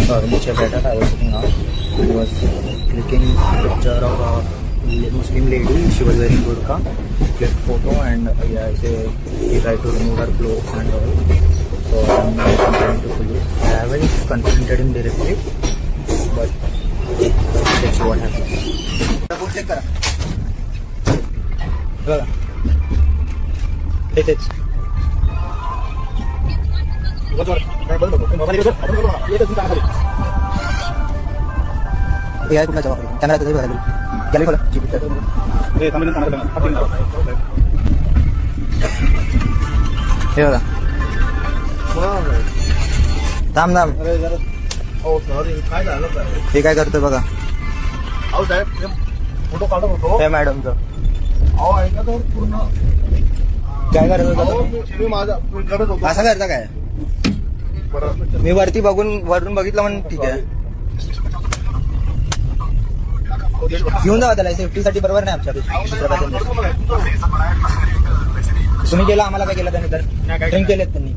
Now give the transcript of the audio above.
Arunich Bhatat. I was sitting out. He was clicking picture of a Muslim lady. She was wearing burqa. Clicked photo and he tried to remove her clothes and all. So I'm trying to police. I haven't confronted him directly, but let's see what happens. Check करा. बघा. तेच. AI कुठला जबाब camera तरी बघा gallery खोला हे बघा थांब थांब हे काय करतोय बघा फोटो काढत होतो हे मॅडमचं काय करत होता मी माझा करत होतो असं करता काय मी वरती वरून बघितलं म्हणून ठीक आहे घेऊन जावा त्याला सेफ्टीसाठी बरोबर नाही आमच्या तुम्ही केलं आम्हाला काय केलं त्यांनी तर ड्रिंक केलेत त्यांनी